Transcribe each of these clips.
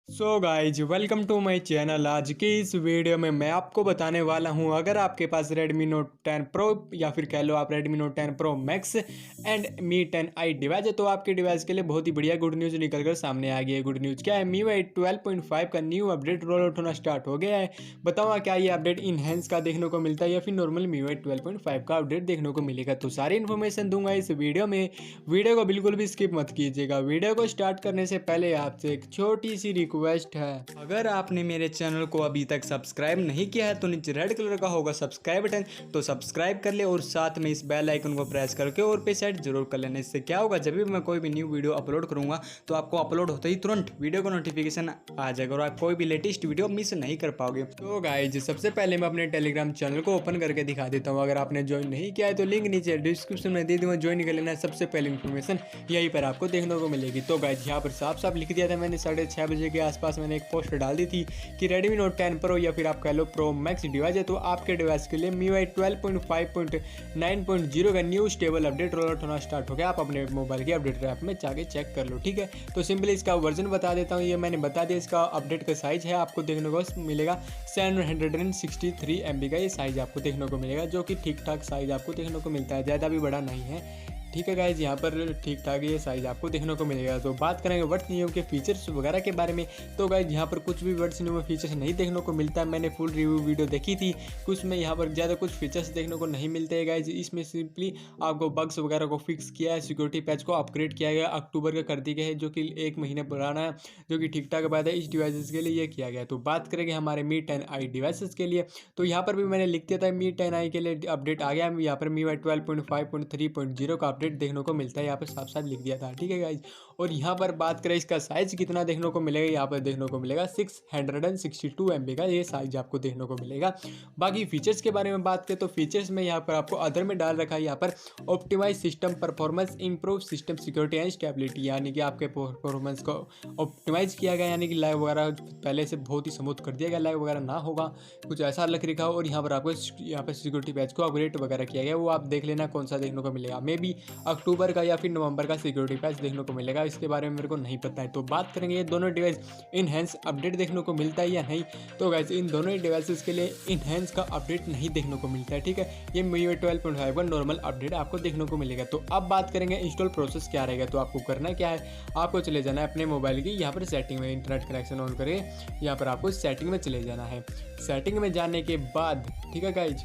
So guys welcome to my channel. आज की इस वीडियो में मैं आपको बताने वाला हूं, अगर आपके पास Redmi Note 10 Pro या फिर कह लो आप Redmi Note 10 Pro Max and Mi 10i device है तो आपके डिवाइस के लिए बहुत ही बढ़िया गुड न्यूज़ निकल कर सामने आ गई है। गुड न्यूज़ क्या है? MIUI 12.5 का न्यू अपडेट रोल आउट होना स्टार्ट हो गया है। बताऊँगा क्या ये अपडेट इनहेंस का देखने को मिलता है या फिर नॉर्मल MIUI 12.5 का अपडेट देखने को मिलेगा, तो सारी इन्फॉर्मेशन दूंगा इस वीडियो में। वीडियो को बिल्कुल भी स्किप मत कीजिएगा। वीडियो को स्टार्ट करने से पहले आपसे एक छोटी सी रिक्वेस्ट है, अगर आपने मेरे चैनल को अभी तक सब्सक्राइब नहीं किया है तो नीचे रेड कलर का होगा सब्सक्राइब बटन, तो सब्सक्राइब कर ले और साथ में इस बेल आइकन को प्रेस करके और पे सेट जरूर कर लेना। इससे क्या होगा, जब भी मैं कोई भी न्यू वीडियो अपलोड करूंगा तो आपको अपलोड होते ही तुरंत वीडियो का नोटिफिकेशन आ जाएगा और आप कोई भी लेटेस्ट वीडियो मिस नहीं कर पाओगे। तो गाइज सबसे पहले मैं अपने टेलीग्राम चैनल को ओपन करके दिखा देता हूँ। अगर आपने ज्वाइन नहीं किया है तो लिंक नीचे डिस्क्रिप्शन में दे दूँगा, ज्वाइन कर लेना। सबसे पहले इन्फॉर्मेशन यहीं पर आपको देखने को मिलेगी। तो गाइज यहाँ पर साफ साफ लिख दिया था मैंने, 6:30 बजे के आसपास मैंने एक पोस्ट डाल दी थी कि Redmi Note 10 Pro या फिर आप कह लो Pro Max डिवाइस है तो आपके डिवाइस के लिए MIUI 12.5.9.0 का new stable update roll out होना स्टार्ट हो गया। आप अपने मोबाइल के अपडेट ऐप में जाके चेक कर लो, ठीक है। तो सिंपली इसका वर्जन बता देता हूँ, ये मैंने बता दिया। इसका अपडेट का साइज है आपको देखने को मिलेगा 763 MB का ये साइज आपको देखने को मिलेगा, जो कि ठीक ठाक साइज आपको देखने को मिलता है, ज़्यादा भी बड़ा नहीं है, ठीक है गाइज। यहाँ पर ठीक ठाक ये साइज आपको देखने को मिलेगा। तो बात करेंगे वर्ड्स न्यू के फीचर्स वगैरह के बारे में, तो गाइज यहाँ पर कुछ भी वर्ड्स न्यू में फीचर्स नहीं देखने को मिलता है। मैंने फुल रिव्यू वीडियो देखी थी, कुछ में यहाँ पर ज़्यादा कुछ फीचर्स देखने को नहीं मिलते हैं गाइज। इसमें सिंपली आपको बग्स वगैरह को फिक्स किया है, सिक्योरिटी पैच को अपग्रेड किया गया, अक्टूबर का कर दिया गया है, जो कि 1 महीने पुराना है, जो कि ठीक ठाक बात है। इस डिवाइसेस के लिए ये किया गया है। तो बात करेंगे हमारे Mi 10i डिवाइसेस के लिए, तो यहाँ पर भी मैंने लिख दिया था Mi 10i के लिए अपडेट आ गया है। यहाँ पर MIUI 12.5.3.0 का अपडेट देखने को मिलता है, यहाँ पर साफ साफ लिख दिया था, ठीक है गाइज। और यहाँ पर बात करें इसका साइज कितना देखने को मिलेगा, यहाँ पर देखने को मिलेगा 662 MB का ये साइज आपको देखने को मिलेगा। बाकी फीचर्स के बारे में बात करें तो फीचर्स में यहाँ पर आपको अदर में डाल रखा है, यहाँ पर optimise system performance, improve system security and stability, यानी कि आपके परफॉर्मेंस को ऑप्टिमाइज किया गया, यानी कि लैग वगैरह पहले से बहुत ही स्मूथ कर दिया गया, लैग वगैरह ना होगा, कुछ ऐसा लग रखा हो। और यहाँ पर आपको यहाँ पर सिक्योरिटी पैच को अपग्रेड वगैरह किया गया, वो आप देख लेना कौन सा देखने को मिलेगा। मे बी अक्टूबर का या फिर नवंबर का सिक्योरिटी पैच देखने को मिलेगा, इसके बारे में मेरे को नहीं पता है। तो बात करेंगे ये दोनों डिवाइस इनहेंस अपडेट देखने को मिलता है या नहीं, तो गाइस इन दोनों ही डिवाइसेस के लिए इनहेंस का अपडेट नहीं देखने को मिलता है, ठीक है। ये MIUI 12.5 का नॉर्मल अपडेट आपको देखने को मिलेगा। तो अब बात करेंगे इंस्टॉल प्रोसेस क्या रहेगा। तो आपको करना क्या है, आपको चले जाना है अपने मोबाइल की यहाँ पर सेटिंग में, इंटरनेट कनेक्शन ऑन करके यहाँ पर आपको सेटिंग में चले जाना है। सेटिंग में जाने के बाद, ठीक है गाइज,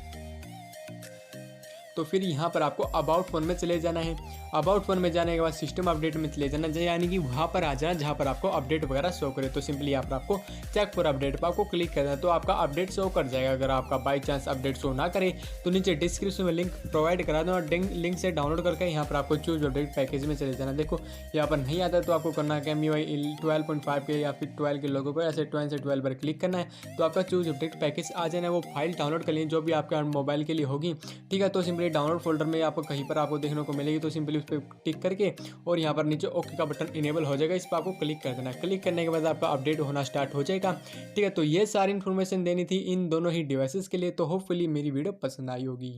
तो फिर यहाँ पर आपको अबाउट फोन में चले जाना है। अबाउट फोन में जाने के बाद सिस्टम अपडेट में चले जाना, यानी कि वहाँ पर आ जाना जहाँ पर आपको अपडेट वगैरह शो करे। तो सिंपली यहाँ पर आपको चेक फॉर अपडेट पर आपको क्लिक करना है, तो आपका अपडेट शो कर जाएगा। अगर आपका बाई चांस अपडेट शो ना करे तो नीचे डिस्क्रिप्शन में लिंक प्रोवाइड करा दो और लिंक से डाउनलोड करके यहाँ पर आपको चूज अपडेट पैकेज में चले जाना। देखो यहाँ पर नहीं आता तो आपको करना है MIUI 12.5 के या फिर 12 के लोगों पर ऐसे 12 से 12 पर क्लिक करना है, तो आपका चूज अपडेट पैकेज आ जाना है। वो फाइल डाउनलोड कर लीजिए जो भी आपके मोबाइल के लिए होगी, ठीक है। तो सिंपली डाउनलोड फोल्डर में आपको कहीं पर आपको देखने को मिलेगी, तो सिंपली उस पर टिक करके और यहाँ पर नीचे ओके का बटन इनेबल हो जाएगा, इस पर आपको क्लिक कर देना। क्लिक करने के बाद आपका अपडेट होना स्टार्ट हो जाएगा, ठीक है। तो ये सारी इन्फॉर्मेशन देनी थी इन दोनों ही डिवाइसेस के लिए। तो होपफुली मेरी वीडियो पसंद आई होगी।